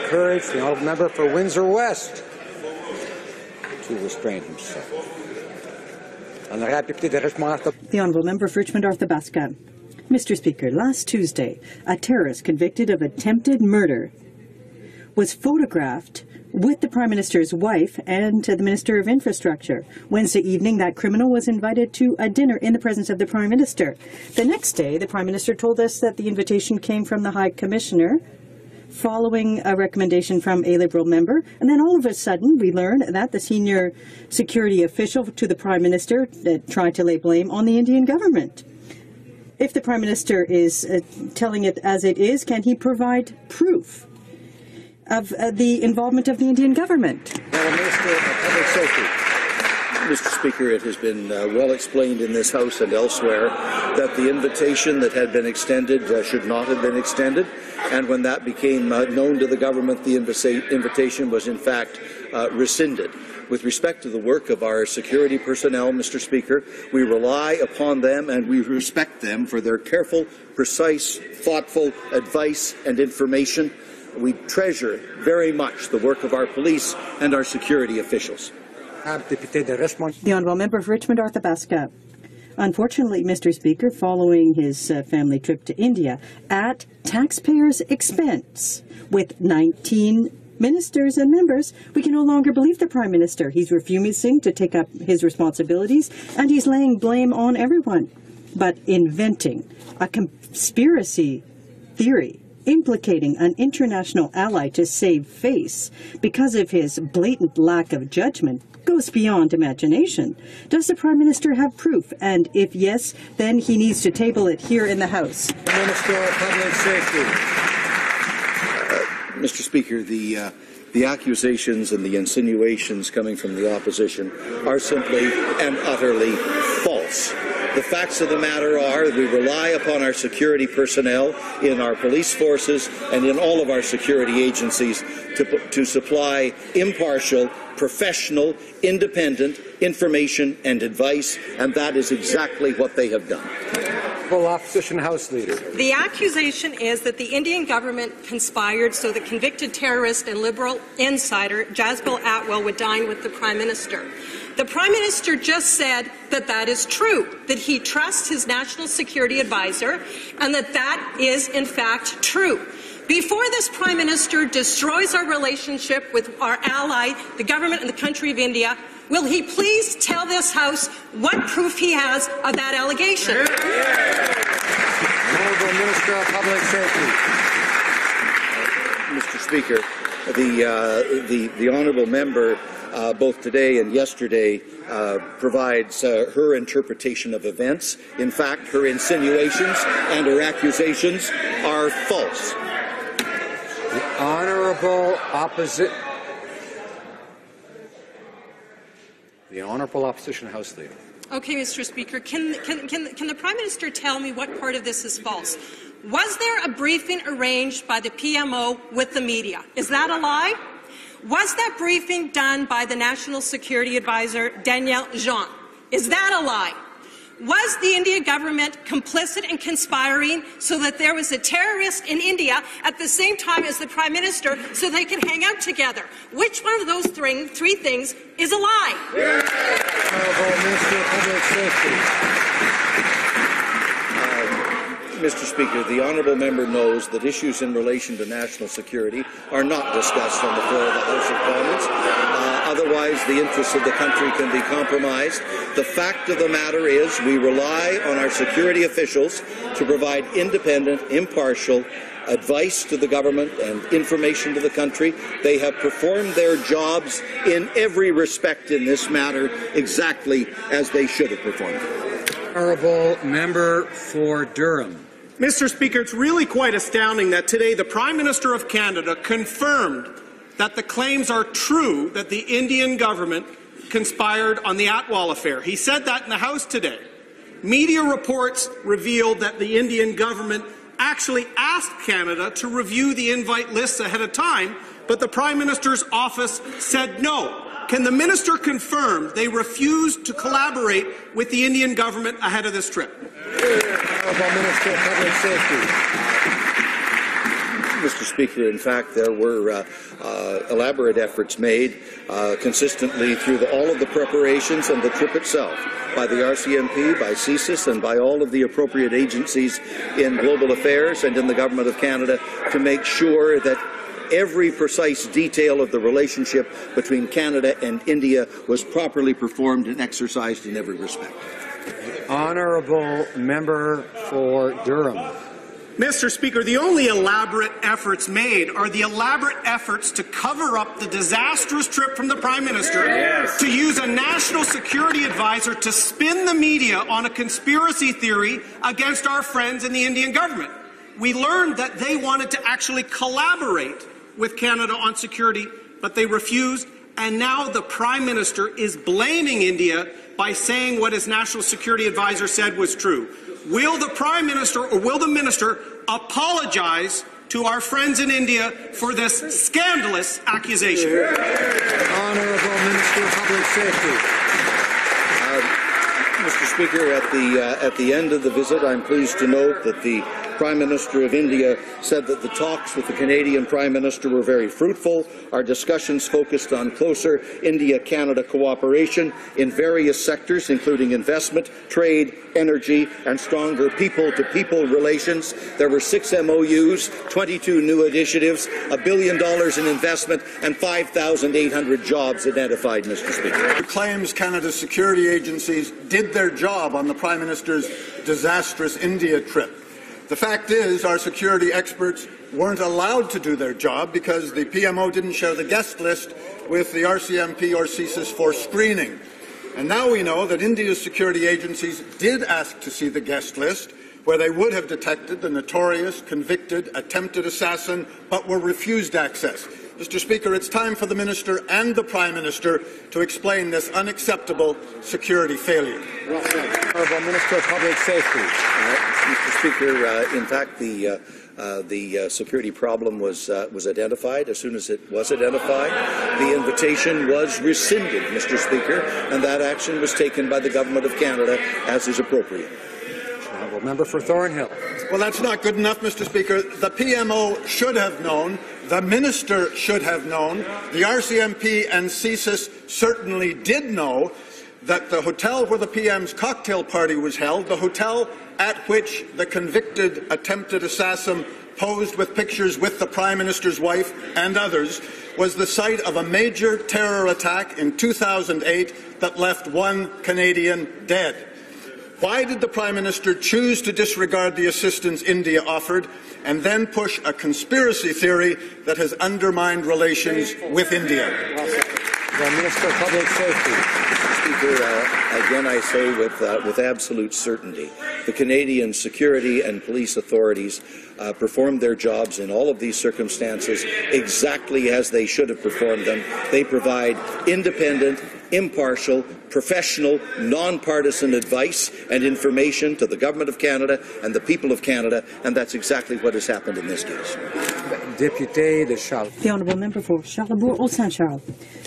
encourage the honourable member for Windsor West to restrain himself. The honourable member for Richmond Arthabaska. Mr. Speaker, last Tuesday, a terrorist convicted of attempted murder was photographed with the Prime Minister's wife and the Minister of Infrastructure. Wednesday evening, that criminal was invited to a dinner in the presence of the Prime Minister. The next day, the Prime Minister told us that the invitation came from the High Commissioner, following a recommendation from a Liberal member. And then all of a sudden, we learned that the senior security official to the Prime Minister tried to lay blame on the Indian government. If the Prime Minister is telling it as it is, can he provide proof of the involvement of the Indian government? Minister of Public Safety. Mr. Speaker, it has been well explained in this House and elsewhere that the invitation that had been extended should not have been extended, and when that became known to the government, the invitation was in fact rescinded. With respect to the work of our security personnel, Mr. Speaker, we rely upon them and we respect them for their careful, precise, thoughtful advice and information. We treasure very much the work of our police and our security officials. The honourable member for Richmond Arthabaska. Unfortunately, Mr. Speaker, following his family trip to India at taxpayers' expense with 19 ministers and members, we can no longer believe the Prime Minister. He's refusing to take up his responsibilities, and he's laying blame on everyone, but inventing a conspiracy theory implicating an international ally to save face because of his blatant lack of judgment goes beyond imagination. Does the Prime Minister have proof? And if yes, then he needs to table it here in the House. Minister of Public Safety. Mr. Speaker, the accusations and the insinuations coming from the opposition are simply and utterly false. The facts of the matter are that we rely upon our security personnel in our police forces and in all of our security agencies to supply impartial, professional, independent information and advice, and that is exactly what they have done. Opposition House Leader. The accusation is that the Indian government conspired so the convicted terrorist and Liberal insider Jasbal Atwell would dine with the Prime Minister. The Prime Minister just said that that is true, that he trusts his national security advisor, and that that is, in fact, true. Before this Prime Minister destroys our relationship with our ally, the government and the country of India, will he please tell this House what proof he has of that allegation? Honourable Minister of Public Safety. Mr. Speaker, the honourable member, both today and yesterday, provides her interpretation of events. In fact, her insinuations and her accusations are false. The Honourable Opposition House Leader. Okay, Mr. Speaker, can the Prime Minister tell me what part of this is false? Was there a briefing arranged by the PMO with the media? Is that a lie? Was that briefing done by the National Security Advisor, Daniel Jean? Is that a lie? Was the Indian government complicit in conspiring so that there was a terrorist in India at the same time as the Prime Minister so they could hang out together? Which one of those three things is a lie? Honourable Minister of Public Safety. Mr. Speaker, the honourable member knows that issues in relation to national security are not discussed on the floor of the House of Commons. Otherwise, the interests of the country can be compromised. The fact of the matter is we rely on our security officials to provide independent, impartial advice to the government and information to the country. They have performed their jobs in every respect in this matter exactly as they should have performed. Honourable Member for Durham. Mr. Speaker, it's really quite astounding that today the Prime Minister of Canada confirmed that the claims are true that the Indian government conspired on the Atwell affair. He said that in the House today. Media reports revealed that the Indian government actually asked Canada to review the invite lists ahead of time, but the Prime Minister's office said no. Can the minister confirm they refused to collaborate with the Indian government ahead of this trip? Honourable Minister of Public Safety. Mr. Speaker, in fact, there were elaborate efforts made consistently through all of the preparations and the trip itself by the RCMP, by CSIS, and by all of the appropriate agencies in global affairs and in the Government of Canada to make sure that every precise detail of the relationship between Canada and India was properly performed and exercised in every respect. Honourable member for Durham. Mr. Speaker, the only elaborate efforts made are the elaborate efforts to cover up the disastrous trip from the Prime Minister, to use a national security advisor to spin the media on a conspiracy theory against our friends in the Indian government. We learned that they wanted to actually collaborate with Canada on security, but they refused, and now the Prime Minister is blaming India by saying what his national security advisor said was true. Will the Prime Minister or will the Minister apologize to our friends in India for this scandalous accusation? Honourable Minister of Public Safety. Mr. Speaker, at the end of the visit, I'm pleased to note that the Prime Minister of India said that the talks with the Canadian Prime Minister were very fruitful. Our discussions focused on closer India-Canada cooperation in various sectors, including investment, trade, energy, and stronger people-to-people relations. There were 6 MOUs, 22 new initiatives, $1 billion in investment, and 5,800 jobs identified, Mr. Speaker. It claims Canada's security agencies did their job on the Prime Minister's disastrous India trip. The fact is, our security experts weren't allowed to do their job because the PMO didn't share the guest list with the RCMP or CSIS for screening. And now we know that India's security agencies did ask to see the guest list, where they would have detected the notorious, convicted, attempted assassin, but were refused access. Mr. Speaker, it's time for the Minister and the Prime Minister to explain this unacceptable security failure. Honourable Minister of Public Safety. Mr. Speaker, in fact, the security problem was identified. As soon as it was identified, the invitation was rescinded, Mr. Speaker, and that action was taken by the Government of Canada as is appropriate. Honourable member for Thornhill. Well, that's not good enough, Mr. Speaker. The PMO should have known. The Minister should have known. The RCMP and CSIS certainly did know that the hotel where the PM's cocktail party was held, the hotel at which the convicted attempted assassin posed with pictures with the Prime Minister's wife and others, was the site of a major terror attack in 2008 that left 1 Canadian dead. Why did the Prime Minister choose to disregard the assistance India offered and then push a conspiracy theory that has undermined relations with India? The Minister of Public Safety. Speaker, again I say with absolute certainty, the Canadian security and police authorities performed their jobs in all of these circumstances exactly as they should have performed them. They provide independent, impartial, professional, non-partisan advice and information to the Government of Canada and the people of Canada, and that's exactly what has happened in this case. Député de Charles. The Honourable Member for Charlebourg-Saint-Charles.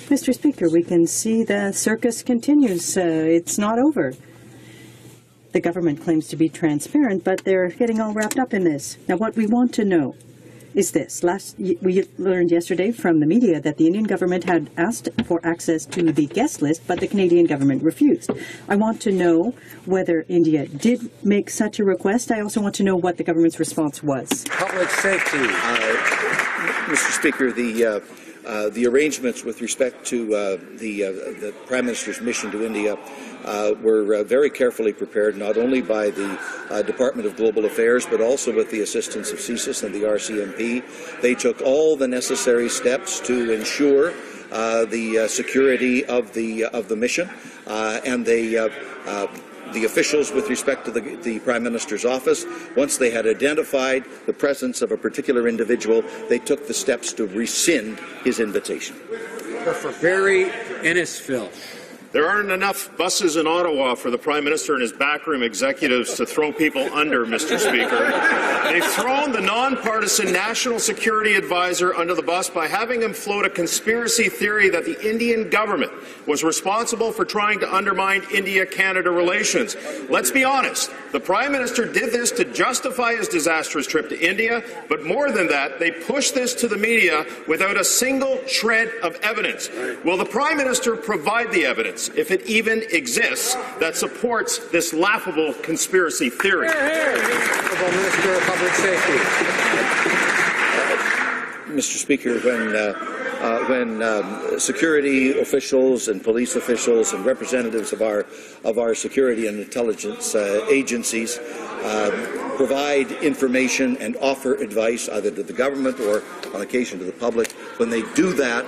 Mr. Speaker, we can see the circus continues. It's not over. The government claims to be transparent, but they're getting all wrapped up in this. Now, what we want to know is this. We learned yesterday from the media that the Indian government had asked for access to the guest list, but the Canadian government refused. I want to know whether India did make such a request. I also want to know what the government's response was. Public Safety. Mr. Speaker, the arrangements with respect to the Prime Minister's mission to India were very carefully prepared, not only by the Department of Global Affairs, but also with the assistance of CSIS and the RCMP. They took all the necessary steps to ensure the security of the mission, and the officials with respect to the Prime Minister's office, once they had identified the presence of a particular individual, they took the steps to rescind his invitation. For Barrie Innisfil. There aren't enough buses in Ottawa for the Prime Minister and his backroom executives to throw people under, Mr. Speaker. They've thrown the nonpartisan National Security Advisor under the bus by having him float a conspiracy theory that the Indian government was responsible for trying to undermine India-Canada relations. Let's be honest. The Prime Minister did this to justify his disastrous trip to India, but more than that, they pushed this to the media without a single shred of evidence. Will the Prime Minister provide the evidence, if it even exists, that supports this laughable conspiracy theory? Honourable Minister of Public Safety. Mr. Speaker, when security officials and police officials and representatives of our security and intelligence agencies provide information and offer advice either to the government or on occasion to the public, when they do that,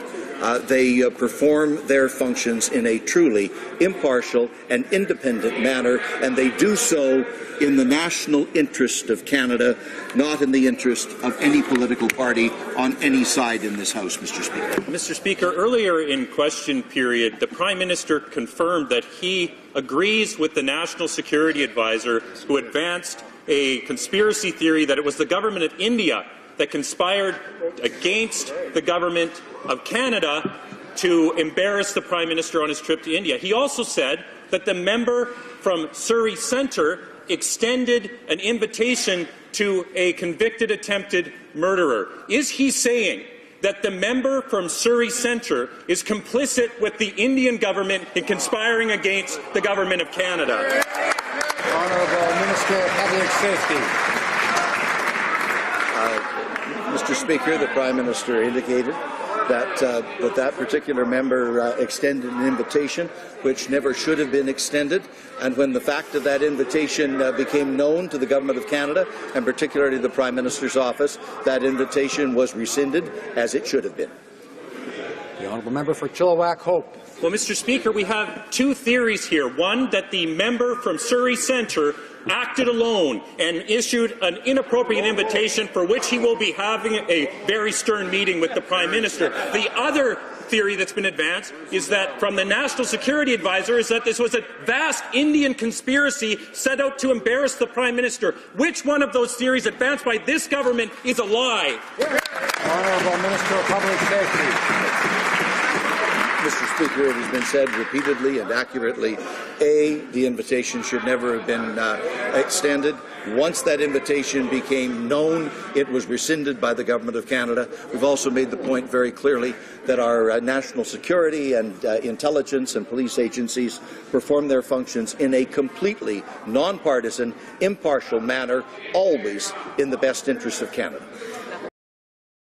they perform their functions in a truly impartial and independent manner, and they do so in the national interest of Canada, not in the interest of any political party on any side in this House, Mr. Speaker. Mr. Speaker, earlier in question period, the Prime Minister confirmed that he agrees with the National Security Advisor who advanced a conspiracy theory that it was the government of India that conspired against the government of Canada to embarrass the Prime Minister on his trip to India. He also said that the member from Surrey Centre extended an invitation to a convicted attempted murderer. Is he saying that the member from Surrey Centre is complicit with the Indian government in conspiring against the government of Canada? Honourable Minister of Public Safety. Mr. Speaker, the Prime Minister indicated that that particular member extended an invitation which never should have been extended, and when the fact of that invitation became known to the Government of Canada, and particularly the Prime Minister's office, that invitation was rescinded, as it should have been. The Honourable Member for Chilliwack Hope. Well, Mr. Speaker, we have two theories here. One, that the member from Surrey Centre acted alone and issued an inappropriate invitation for which he will be having a very stern meeting with the Prime Minister. The other theory that's been advanced is that from the National Security Advisor is that this was a vast Indian conspiracy set out to embarrass the Prime Minister. Which one of those theories advanced by this government is a lie? Honourable Minister of Public Safety. Mr. Speaker, it has been said repeatedly and accurately, A, the invitation should never have been extended. Once that invitation became known, it was rescinded by the Government of Canada. We've also made the point very clearly that our national security and intelligence and police agencies perform their functions in a completely nonpartisan, impartial manner, always in the best interests of Canada.